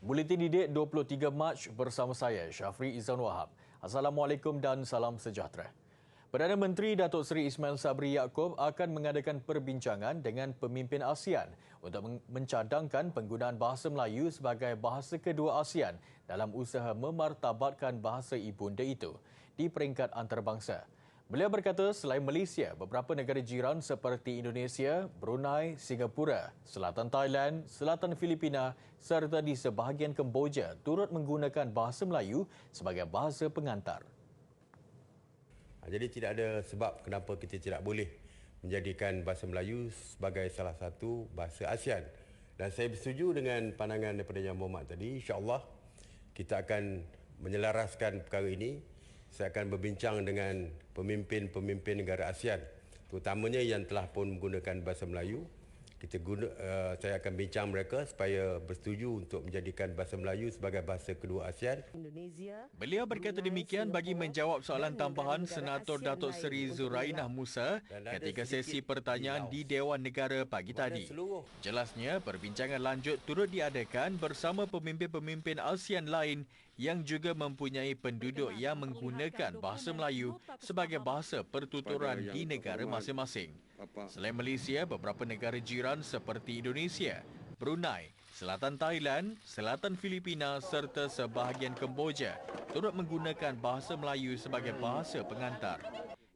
Buletin Didik 23 Mac bersama saya, Syafri Izzan Wahab. Assalamualaikum dan salam sejahtera. Perdana Menteri Datuk Seri Ismail Sabri Yaakob akan mengadakan perbincangan dengan pemimpin ASEAN untuk mencadangkan penggunaan bahasa Melayu sebagai bahasa kedua ASEAN dalam usaha memartabatkan bahasa ibunda itu di peringkat antarabangsa. Beliau berkata selain Malaysia, beberapa negara jiran seperti Indonesia, Brunei, Singapura, Selatan Thailand, Selatan Filipina serta di sebahagian Kemboja turut menggunakan bahasa Melayu sebagai bahasa pengantar. Jadi tidak ada sebab kenapa kita tidak boleh menjadikan bahasa Melayu sebagai salah satu bahasa ASEAN. Dan saya bersetuju dengan pandangan daripada Yang Berhormat tadi. InsyaAllah kita akan menyelaraskan perkara ini. Saya akan berbincang dengan pemimpin-pemimpin negara ASEAN, terutamanya yang telah pun menggunakan bahasa Melayu. Saya akan bincang mereka supaya bersetuju untuk menjadikan bahasa Melayu sebagai bahasa kedua ASEAN. Beliau berkata demikian bagi menjawab soalan tambahan Senator Datuk Seri Zurainah Musa ketika sesi pertanyaan di Dewan Negara pagi tadi. Jelasnya, perbincangan lanjut turut diadakan bersama pemimpin-pemimpin ASEAN lain yang juga mempunyai penduduk yang menggunakan bahasa Melayu sebagai bahasa pertuturan di negara masing-masing. Selain Malaysia, beberapa negara jiran seperti Indonesia, Brunei, Selatan Thailand, Selatan Filipina serta sebahagian Kemboja turut menggunakan bahasa Melayu sebagai bahasa pengantar.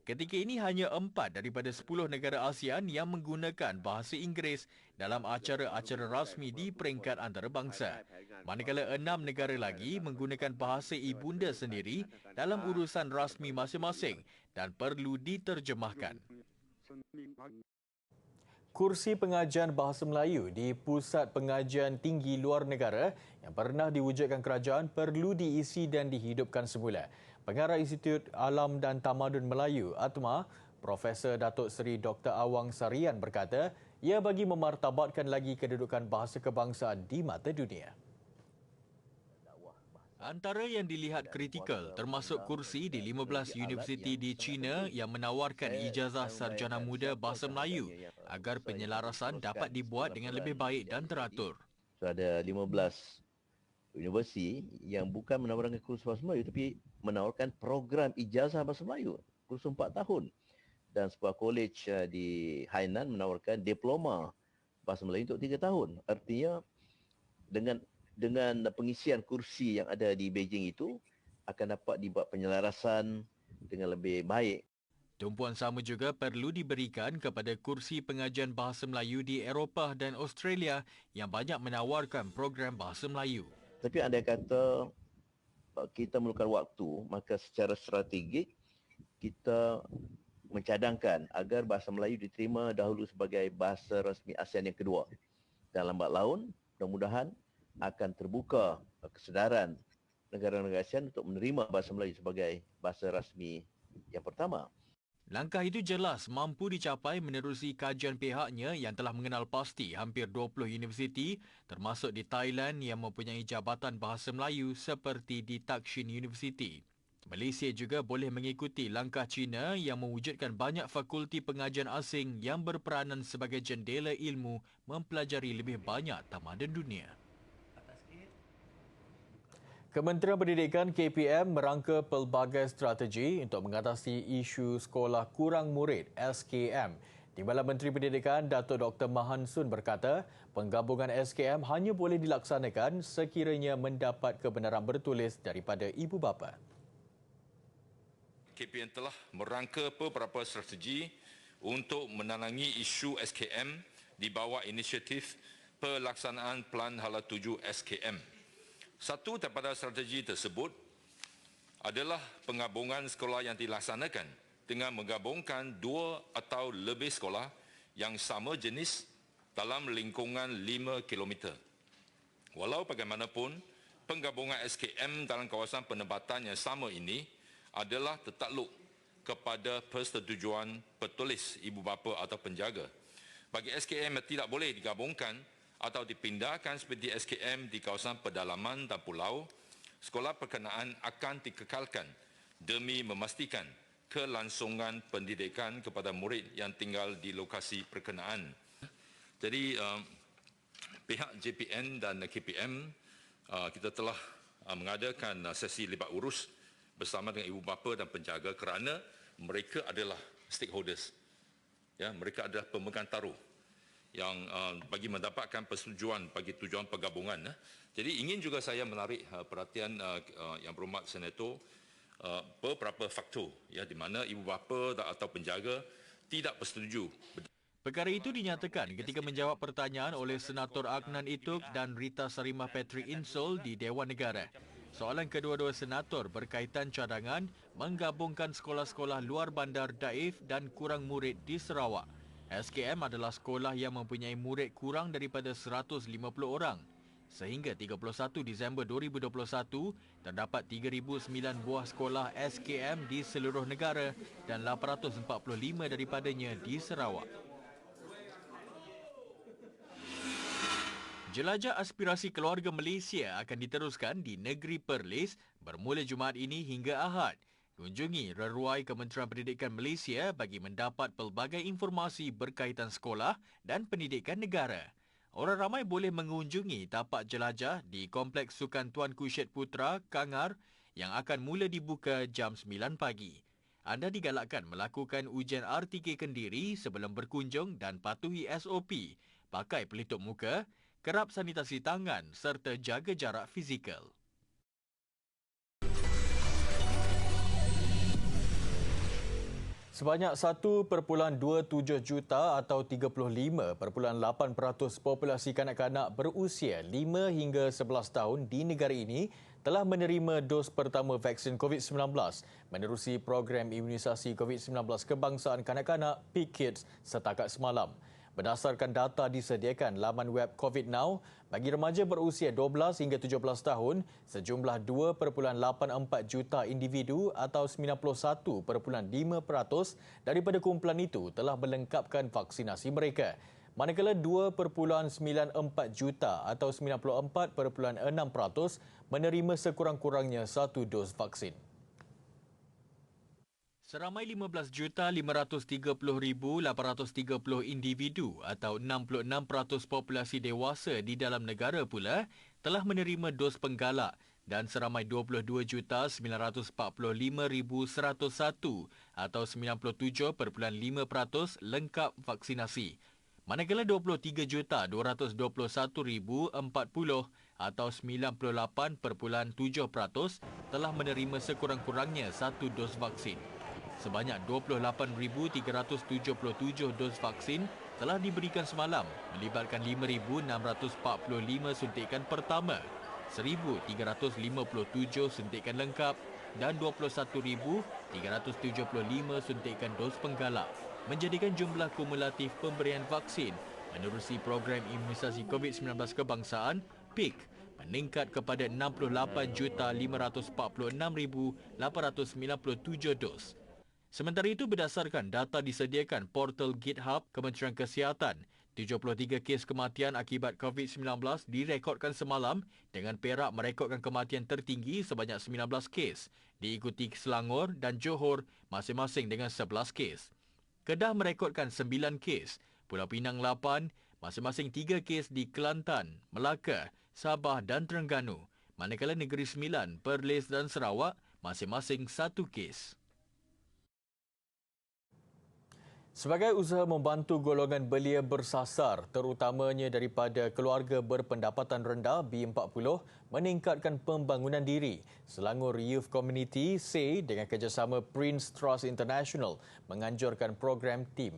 Ketika ini hanya 4 daripada 10 negara ASEAN yang menggunakan bahasa Inggeris dalam acara-acara rasmi di peringkat antarabangsa. Manakala 6 negara lagi menggunakan bahasa ibunda sendiri dalam urusan rasmi masing-masing dan perlu diterjemahkan. Kursi pengajian bahasa Melayu di Pusat Pengajian Tinggi Luar Negara yang pernah diwujudkan kerajaan perlu diisi dan dihidupkan semula. Pengarah Institut Alam dan Tamadun Melayu, ATMA, Profesor Datuk Seri Dr. Awang Sarian berkata, ia bagi memartabatkan lagi kedudukan bahasa kebangsaan di mata dunia. Antara yang dilihat kritikal termasuk kursi di 15 universiti di China yang menawarkan ijazah sarjana muda bahasa Melayu agar penyelarasan dapat dibuat dengan lebih baik dan teratur. So, ada 15 universiti yang bukan menawarkan kursus bahasa Melayu tapi menawarkan program ijazah bahasa Melayu kursus 4 tahun. Dan sebuah kolej di Hainan menawarkan diploma bahasa Melayu untuk 3 tahun. Artinya dengan pengisian kursi yang ada di Beijing itu akan dapat dibuat penyelarasan dengan lebih baik. Tumpuan sama juga perlu diberikan kepada kursi pengajian bahasa Melayu di Eropah dan Australia yang banyak menawarkan program bahasa Melayu. Tapi andai kata kita memerlukan waktu, maka secara strategik kita mencadangkan agar bahasa Melayu diterima dahulu sebagai bahasa rasmi ASEAN yang kedua. Dan lambat laun, mudah-mudahan akan terbuka kesedaran negara-negara ASEAN untuk menerima bahasa Melayu sebagai bahasa rasmi yang pertama. Langkah itu jelas mampu dicapai menerusi kajian pihaknya yang telah mengenal pasti hampir 20 universiti termasuk di Thailand yang mempunyai jabatan bahasa Melayu seperti di Takshin University. Malaysia juga boleh mengikuti langkah China yang mewujudkan banyak fakulti pengajian asing yang berperanan sebagai jendela ilmu mempelajari lebih banyak tamadun dunia. Kementerian Pendidikan KPM merangka pelbagai strategi untuk mengatasi isu sekolah kurang murid SKM. Timbalan Menteri Pendidikan Datuk Dr. Mahan Sun berkata, penggabungan SKM hanya boleh dilaksanakan sekiranya mendapat kebenaran bertulis daripada ibu bapa. KPM telah merangka beberapa strategi untuk menangangi isu SKM di bawah inisiatif pelaksanaan Pelan Hala 7 SKM. Satu daripada strategi tersebut adalah penggabungan sekolah yang dilaksanakan dengan menggabungkan 2 atau lebih sekolah yang sama jenis dalam lingkungan 5 km. Walau bagaimanapun, penggabungan SKM dalam kawasan penempatan yang sama ini adalah tertakluk kepada persetujuan bertulis ibu bapa atau penjaga. Bagi SKM yang tidak boleh digabungkan atau dipindahkan seperti SKM di kawasan pedalaman dan pulau, sekolah berkenaan akan dikekalkan demi memastikan kelangsungan pendidikan kepada murid yang tinggal di lokasi berkenaan. Jadi, pihak JPN dan KPM kita telah mengadakan sesi libat urus bersama dengan ibu bapa dan penjaga kerana mereka adalah stakeholders. Ya, mereka adalah pemegang taruh yang bagi mendapatkan persetujuan bagi tujuan pergabungan. Jadi ingin juga saya menarik perhatian Yang Berhormat Senator beberapa faktor ya di mana ibu bapa atau penjaga tidak bersetuju. Perkara itu dinyatakan ketika menjawab pertanyaan oleh Senator Agnan Ituk dan Rita Sarimah Patrick Insol di Dewan Negara. Soalan kedua-dua senator berkaitan cadangan menggabungkan sekolah-sekolah luar bandar Daif dan kurang murid di Sarawak. SKM adalah sekolah yang mempunyai murid kurang daripada 150 orang. Sehingga 31 Disember 2021, terdapat 3,009 buah sekolah SKM di seluruh negara dan 845 daripadanya di Sarawak. Jelajah aspirasi keluarga Malaysia akan diteruskan di negeri Perlis bermula Jumaat ini hingga Ahad. Kunjungi reruai Kementerian Pendidikan Malaysia bagi mendapat pelbagai informasi berkaitan sekolah dan pendidikan negara. Orang ramai boleh mengunjungi tapak jelajah di Kompleks Sukan Tuanku Syed Putra, Kangar yang akan mula dibuka jam 9 pagi. Anda digalakkan melakukan ujian RTK Kendiri sebelum berkunjung dan patuhi SOP, pakai pelitup muka, kerap sanitasi tangan serta jaga jarak fizikal. Sebanyak 1.27 juta atau 35.8% populasi kanak-kanak berusia 5 hingga 11 tahun di negara ini telah menerima dos pertama vaksin COVID-19 menerusi program imunisasi COVID-19 kebangsaan kanak-kanak PIK Kids setakat semalam. Berdasarkan data disediakan laman web COVID Now, bagi remaja berusia 12 hingga 17 tahun, sejumlah 2.84 juta individu atau 91.5% daripada kumpulan itu telah melengkapkan vaksinasi mereka. Manakala 2.94 juta atau 94.6% menerima sekurang-kurangnya satu dos vaksin. Seramai 15,530,830 individu atau 66% populasi dewasa di dalam negara pula telah menerima dos penggalak dan seramai 22,945,101 atau 97.5% lengkap vaksinasi. Manakala 23,221,040 atau 98.7% telah menerima sekurang-kurangnya satu dos vaksin. Sebanyak 28,377 dos vaksin telah diberikan semalam melibatkan 5,645 suntikan pertama, 1,357 suntikan lengkap dan 21,375 suntikan dos penggalak, menjadikan jumlah kumulatif pemberian vaksin menerusi program imunisasi COVID-19 kebangsaan PIK meningkat kepada 68,546,897 dos. Sementara itu, berdasarkan data disediakan portal GitHub Kementerian Kesihatan, 73 kes kematian akibat COVID-19 direkodkan semalam dengan Perak merekodkan kematian tertinggi sebanyak 19 kes, diikuti Selangor dan Johor masing-masing dengan 11 kes. Kedah merekodkan 9 kes, Pulau Pinang 8, masing-masing 3 kes di Kelantan, Melaka, Sabah dan Terengganu, manakala Negeri Sembilan, Perlis dan Sarawak masing-masing 1 kes. Sebagai usaha membantu golongan belia bersasar, terutamanya daripada keluarga berpendapatan rendah B40, meningkatkan pembangunan diri, Selangor Youth Community SEY dengan kerjasama Prince Trust International menganjurkan program TEAM.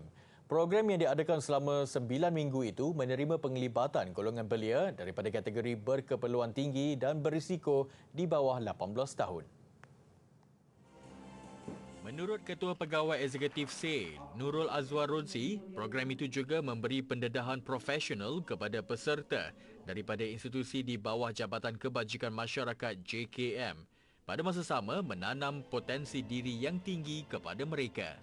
Program yang diadakan selama 9 minggu itu menerima penglibatan golongan belia daripada kategori berkeperluan tinggi dan berisiko di bawah 18 tahun. Menurut Ketua Pegawai Eksekutif SEY, Nurul Azwar Ronsi, program itu juga memberi pendedahan profesional kepada peserta daripada institusi di bawah Jabatan Kebajikan Masyarakat JKM. Pada masa sama, menanam potensi diri yang tinggi kepada mereka.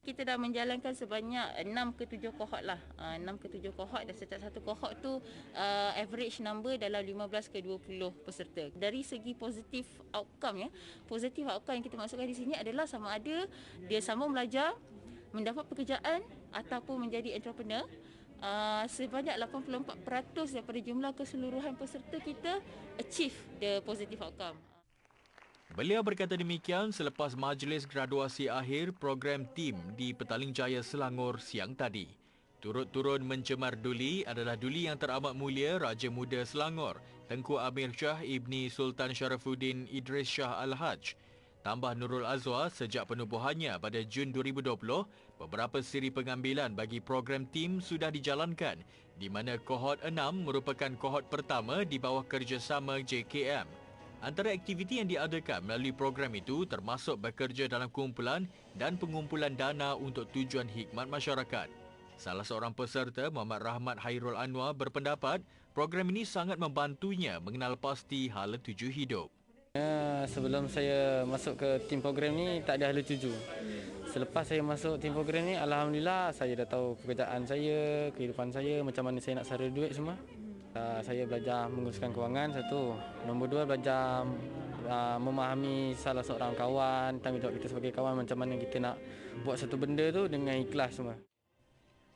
Kita dah menjalankan sebanyak 6 ke 7 kohort lah. 6 ke 7 kohort dan setiap satu kohort tu average number dalam 15 ke 20 peserta. Dari segi positif outcome ya. Positif outcome yang kita maksudkan di sini adalah sama ada dia sambung belajar, mendapat pekerjaan ataupun menjadi entrepreneur. sebanyak 84% daripada jumlah keseluruhan peserta kita achieve the positive outcome. Beliau berkata demikian selepas majlis graduasi akhir program TEAM di Petaling Jaya, Selangor siang tadi. Turut-turun mencemar duli adalah duli yang teramat mulia Raja Muda Selangor, Tengku Amir Shah Ibni Sultan Sharafuddin Idris Shah Al-Haj. Tambah Nurul Azwa, sejak penubuhannya pada Jun 2020, beberapa siri pengambilan bagi program TEAM sudah dijalankan, di mana kohort 6 merupakan kohort pertama di bawah kerjasama JKM. Antara aktiviti yang diadakan melalui program itu termasuk bekerja dalam kumpulan dan pengumpulan dana untuk tujuan khidmat masyarakat. Salah seorang peserta, Muhammad Rahmat Hairul Anwar, berpendapat program ini sangat membantunya mengenal pasti hala tuju hidup. Sebelum saya masuk ke tim program ni tak ada hala tuju. Selepas saya masuk tim program ni, alhamdulillah saya dah tahu pekerjaan saya, kehidupan saya, macam mana saya nak sara duit semua. Saya belajar menguruskan kewangan, satu. Nombor dua, belajar memahami salah seorang kawan, tanggungjawab kita sebagai kawan, macam mana kita nak buat satu benda tu dengan ikhlas semua.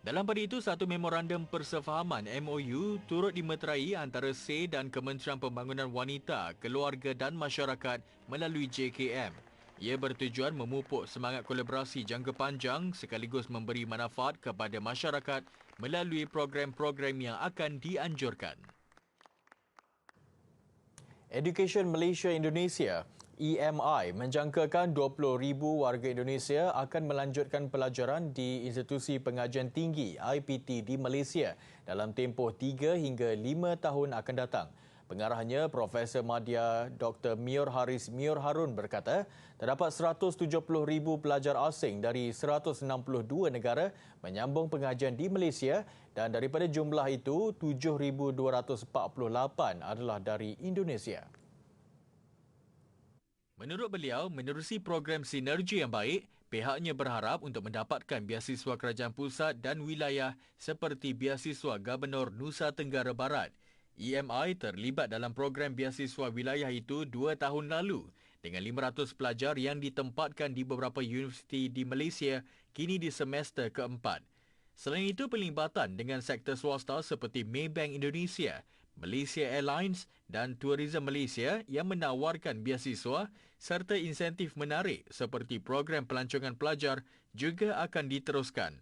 Dalam pada itu, satu memorandum persefahaman MOU turut dimeterai antara SEI dan Kementerian Pembangunan Wanita, Keluarga dan Masyarakat melalui JKM. Ia bertujuan memupuk semangat kolaborasi jangka panjang sekaligus memberi manfaat kepada masyarakat melalui program-program yang akan dianjurkan. Education Malaysia Indonesia EMI menjangkakan 20,000 warga Indonesia akan melanjutkan pelajaran di Institusi Pengajian Tinggi IPT di Malaysia dalam tempoh 3 hingga 5 tahun akan datang. Pengarahnya, Profesor Madya Dr. Mior Haris Mior Harun berkata, terdapat 170,000 pelajar asing dari 162 negara menyambung pengajian di Malaysia dan daripada jumlah itu, 7,248 adalah dari Indonesia. Menurut beliau, menerusi program sinergi yang baik, pihaknya berharap untuk mendapatkan beasiswa kerajaan pusat dan wilayah seperti beasiswa Gubernur Nusa Tenggara Barat. EMI terlibat dalam program beasiswa wilayah itu 2 tahun lalu dengan 500 pelajar yang ditempatkan di beberapa universiti di Malaysia kini di semester keempat. Selain itu, pelibatan dengan sektor swasta seperti Maybank Indonesia, Malaysia Airlines dan Tourism Malaysia yang menawarkan beasiswa serta insentif menarik seperti program pelancongan pelajar juga akan diteruskan.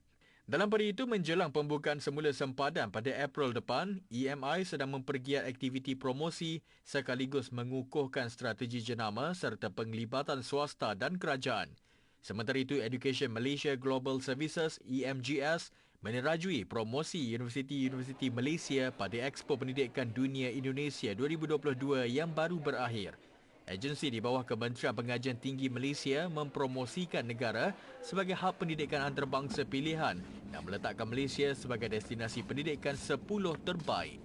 Dalam pada itu, menjelang pembukaan semula sempadan pada April depan, EMI sedang mempergiat aktiviti promosi sekaligus mengukuhkan strategi jenama serta penglibatan swasta dan kerajaan. Sementara itu, Education Malaysia Global Services EMGS menerajui promosi Universiti-Universiti Malaysia pada Expo Pendidikan Dunia Indonesia 2022 yang baru berakhir. Agensi di bawah Kementerian Pengajian Tinggi Malaysia mempromosikan negara sebagai hub pendidikan antarabangsa pilihan dan meletakkan Malaysia sebagai destinasi pendidikan 10 terbaik.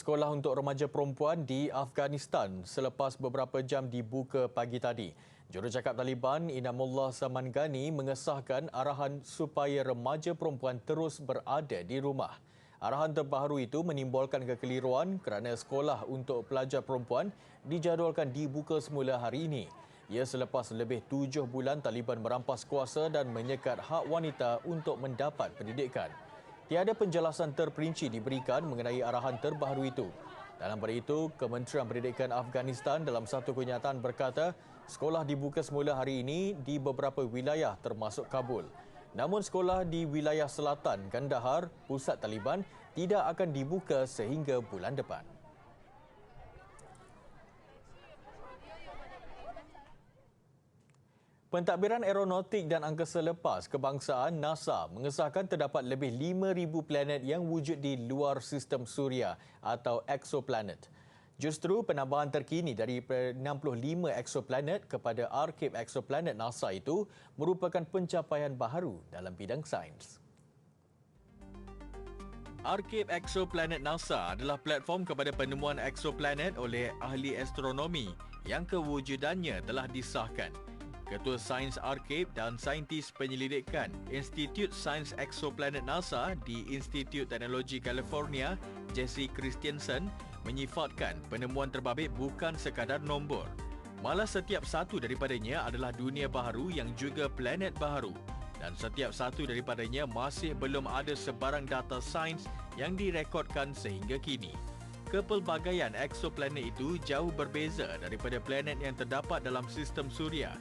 Sekolah untuk remaja perempuan di Afghanistan selepas beberapa jam dibuka pagi tadi. Jurucakap Taliban Inamullah Samangani mengesahkan arahan supaya remaja perempuan terus berada di rumah. Arahan terbaru itu menimbulkan kekeliruan kerana sekolah untuk pelajar perempuan dijadualkan dibuka semula hari ini. Ia selepas lebih 7 bulan Taliban merampas kuasa dan menyekat hak wanita untuk mendapat pendidikan. Tiada penjelasan terperinci diberikan mengenai arahan terbaru itu. Dalam pada itu, Kementerian Pendidikan Afghanistan dalam satu kenyataan berkata, sekolah dibuka semula hari ini di beberapa wilayah termasuk Kabul. Namun sekolah di wilayah selatan Kandahar, pusat Taliban, tidak akan dibuka sehingga bulan depan. Pentadbiran Aeronautik dan Angkasa Lepas Kebangsaan NASA mengesahkan terdapat lebih 5,000 planet yang wujud di luar sistem suria atau exoplanet. Justru penambahan terkini dari 65 exoplanet kepada Arcape exoplanet NASA itu merupakan pencapaian baharu dalam bidang sains. Arcape exoplanet NASA adalah platform kepada penemuan exoplanet oleh ahli astronomi yang kewujudannya telah disahkan. Ketua Sains Arcape dan saintis penyelidikan Institut Sains Exoplanet NASA di Institut Teknologi California, Jesse Christensen, menyifatkan penemuan terbabit bukan sekadar nombor. Malah setiap satu daripadanya adalah dunia baharu yang juga planet baharu. Dan setiap satu daripadanya masih belum ada sebarang data sains yang direkodkan sehingga kini. Kepelbagaian exoplanet itu jauh berbeza daripada planet yang terdapat dalam sistem suria.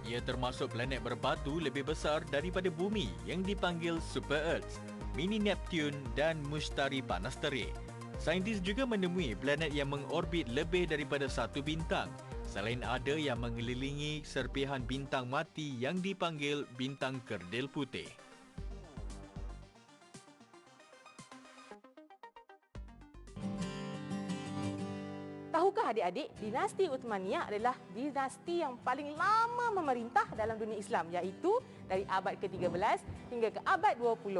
Ia termasuk planet berbatu lebih besar daripada bumi yang dipanggil Super Earth, Mini Neptune dan Mushtari Panas Terik. Saintis juga menemui planet yang mengorbit lebih daripada satu bintang, selain ada yang mengelilingi serpihan bintang mati yang dipanggil bintang kerdil putih. Tahukah adik-adik, dinasti Uthmaniyah adalah dinasti yang paling lama memerintah dalam dunia Islam, iaitu dari abad ke-13 hingga ke abad 20.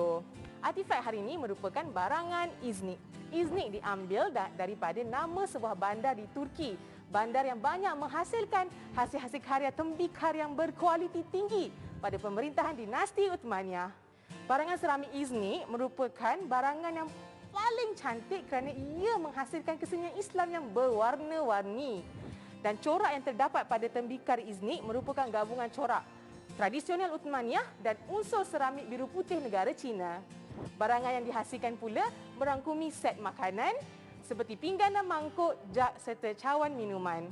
Artifak hari ini merupakan barangan Iznik. Iznik diambil daripada nama sebuah bandar di Turki. Bandar yang banyak menghasilkan hasil-hasil karya tembikar yang berkualiti tinggi pada pemerintahan dinasti Uthmaniyah. Barangan seramik Iznik merupakan barangan yang paling cantik kerana ia menghasilkan kesenian Islam yang berwarna-warni. Dan corak yang terdapat pada tembikar Iznik merupakan gabungan corak tradisional Uthmaniyah dan unsur seramik biru putih negara Cina. Barangan yang dihasilkan pula merangkumi set makanan seperti pinggan dan mangkuk, jak serta cawan minuman.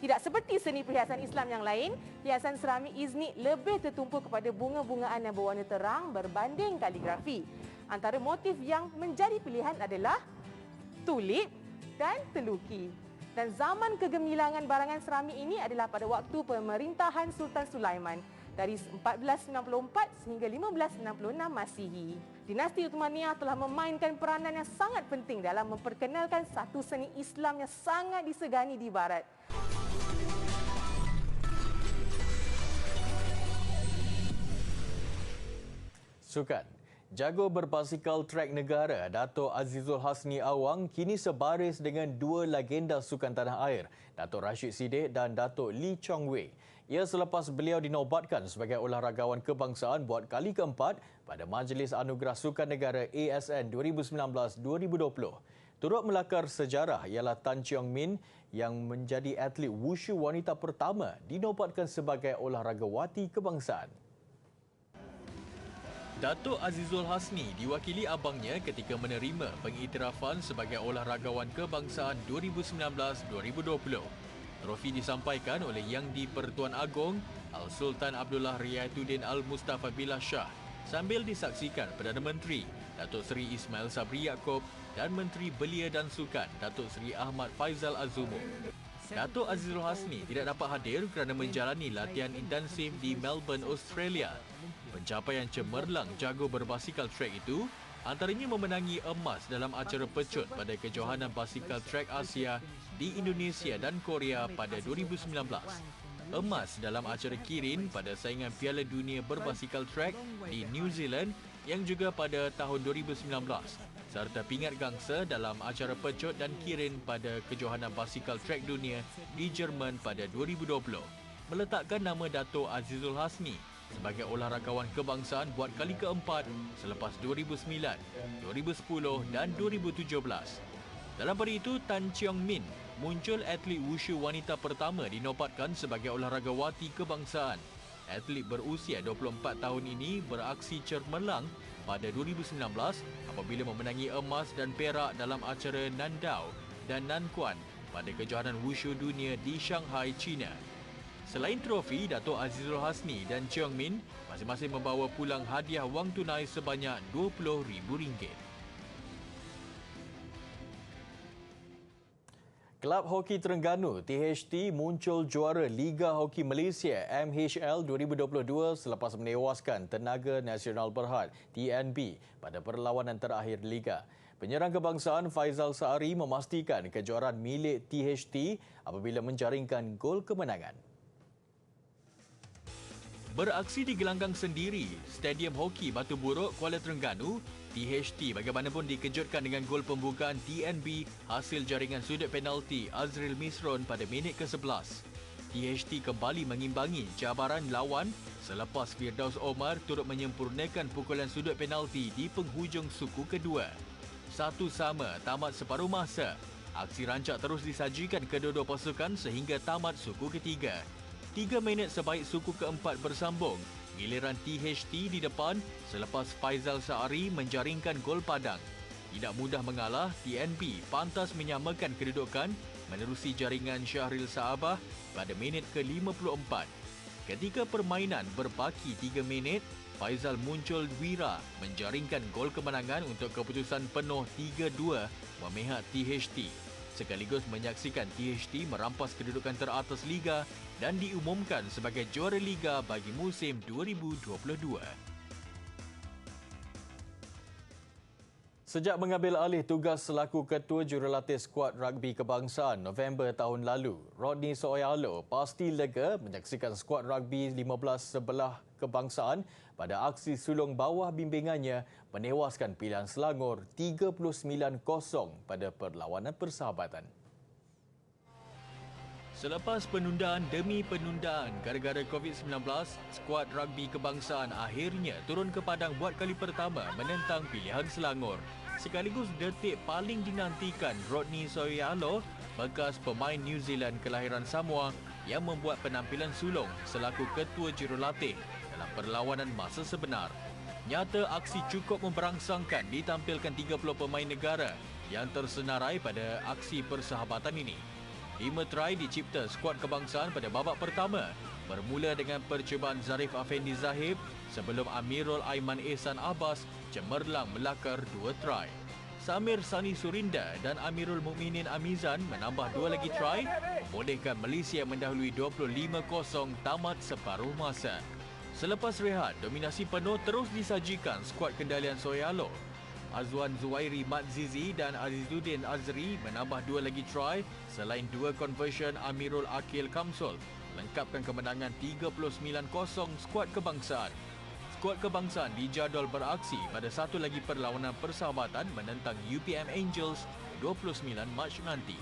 Tidak seperti seni perhiasan Islam yang lain, hiasan seramik Iznik lebih tertumpu kepada bunga-bungaan yang berwarna terang berbanding kaligrafi. Antara motif yang menjadi pilihan adalah tulip dan teluki. Dan zaman kegemilangan barangan seramik ini adalah pada waktu pemerintahan Sultan Sulaiman dari 1494 sehingga 1566 Masihi. Dinasti Uthmaniyah telah memainkan peranan yang sangat penting dalam memperkenalkan satu seni Islam yang sangat disegani di Barat. Sukan. Jago berbasikal trek negara Dato' Azizul Hasni Awang kini sebaris dengan dua legenda sukan tanah air, Dato' Rashid Siddiq dan Dato' Lee Chong Wei. Ia selepas beliau dinobatkan sebagai olahragawan kebangsaan buat kali keempat pada Majlis Anugerah Sukan Negara ASN 2019-2020. Turut melakar sejarah ialah Tan Cheong Min yang menjadi atlet wushu wanita pertama dinobatkan sebagai olahragawati kebangsaan. Dato' Azizul Hasni diwakili abangnya ketika menerima pengiktirafan sebagai olahragawan kebangsaan 2019-2020. Trofi disampaikan oleh Yang di-Pertuan Agong Al-Sultan Abdullah Riayatuddin Al-Mustafa Billah Shah sambil disaksikan Perdana Menteri Datuk Seri Ismail Sabri Yaakob dan Menteri Belia dan Sukan Datuk Seri Ahmad Faizal Azumu. Dato' Azizul Hasni tidak dapat hadir kerana menjalani latihan intensif di Melbourne, Australia. Pencapaian cemerlang jago berbasikal trek itu antaranya memenangi emas dalam acara pecut pada kejohanan basikal trek Asia di Indonesia dan Korea pada 2019. Emas dalam acara Kirin pada saingan Piala Dunia berbasikal trek di New Zealand yang juga pada tahun 2019. Serta pingat gangsa dalam acara pecut dan Kirin pada kejohanan basikal trek dunia di Jerman pada 2020. Meletakkan nama Dato' Azizul Hasni sebagai olahragawan kebangsaan buat kali keempat selepas 2009, 2010 dan 2017. Dalam pada itu, Tan Cheong Min muncul atlet wushu wanita pertama dinobatkan sebagai olahragawati kebangsaan. Atlet berusia 24 tahun ini beraksi cemerlang pada 2019 apabila memenangi emas dan perak dalam acara Nandao dan Nanquan pada kejohanan wushu dunia di Shanghai, China. Selain trofi, Dato' Azizul Hasni dan Cheong Min masing-masing membawa pulang hadiah wang tunai sebanyak RM20,000. Kelab Hoki Terengganu THT muncul juara Liga Hoki Malaysia MHL 2022 selepas menewaskan Tenaga Nasional Berhad TNB pada perlawanan terakhir Liga. Penyerang kebangsaan Faizal Saari memastikan kejuaraan milik THT apabila menjaringkan gol kemenangan. Beraksi di gelanggang sendiri, Stadium Hoki Batu Buruk, Kuala Terengganu, THT bagaimanapun dikejutkan dengan gol pembukaan TNB hasil jaringan sudut penalti Azril Misron pada minit ke-11. THT kembali mengimbangi cabaran lawan selepas Firdaus Omar turut menyempurnakan pukulan sudut penalti di penghujung suku kedua. 1-1 tamat separuh masa. Aksi rancak terus disajikan kedua-dua pasukan sehingga tamat suku ketiga. 3 minit sebaik suku keempat bersambung. Giliran THT di depan selepas Faizal Saari menjaringkan gol padang. Tidak mudah mengalah, TNB pantas menyamakan kedudukan menerusi jaringan Syahril Saabah pada minit ke-54. Ketika permainan berbaki 3 minit, Faizal muncul wira menjaringkan gol kemenangan untuk keputusan penuh 3-2 memihak THT. Sekaligus menyaksikan THT merampas kedudukan teratas Liga dan diumumkan sebagai juara Liga bagi musim 2022. Sejak mengambil alih tugas selaku Ketua Jurulatih Skuad Rugby Kebangsaan November tahun lalu, Rodney Soyalo pasti lega menyaksikan skuad rugby 15 sebelah kebangsaan pada aksi sulung bawah bimbingannya menewaskan pilihan Selangor 39-0 pada perlawanan persahabatan. Selepas penundaan demi penundaan gara-gara COVID-19, skuad rugby kebangsaan akhirnya turun ke padang buat kali pertama menentang pilihan Selangor. Sekaligus detik paling dinantikan Rodney Soyalo, bekas pemain New Zealand kelahiran Samoa yang membuat penampilan sulung selaku ketua jurulatih dalam perlawanan masa sebenar. Nyata aksi cukup memberangsangkan ditampilkan 30 pemain negara yang tersenarai pada aksi persahabatan ini. 5 try dicipta skuad kebangsaan pada babak pertama, bermula dengan percubaan Zarif Afendi Zahib sebelum Amirul Aiman Ehsan Abbas cemerlang melakar 2 try. Samir Sani Surinda dan Amirul Mukminin Amizan menambah 2 lagi try, membolehkan Malaysia mendahului 25-0 tamat separuh masa. Selepas rehat, dominasi penuh terus disajikan skuad kendalian Soyalo. Azwan Zuwairi Matzizi dan Azizuddin Azri menambah 2 lagi try selain 2 conversion Amirul Akil Kamsul melengkapkan kemenangan 39-0 skuad kebangsaan. Skuad kebangsaan dijadual beraksi pada satu lagi perlawanan persahabatan menentang UPM Angels 29 Mac nanti.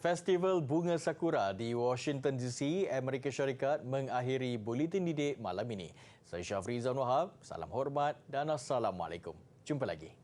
Festival Bunga Sakura di Washington DC, Amerika Syarikat mengakhiri Buletin Didik malam ini. Saya Syafri Zain Wahab, salam hormat dan Assalamualaikum. Jumpa lagi.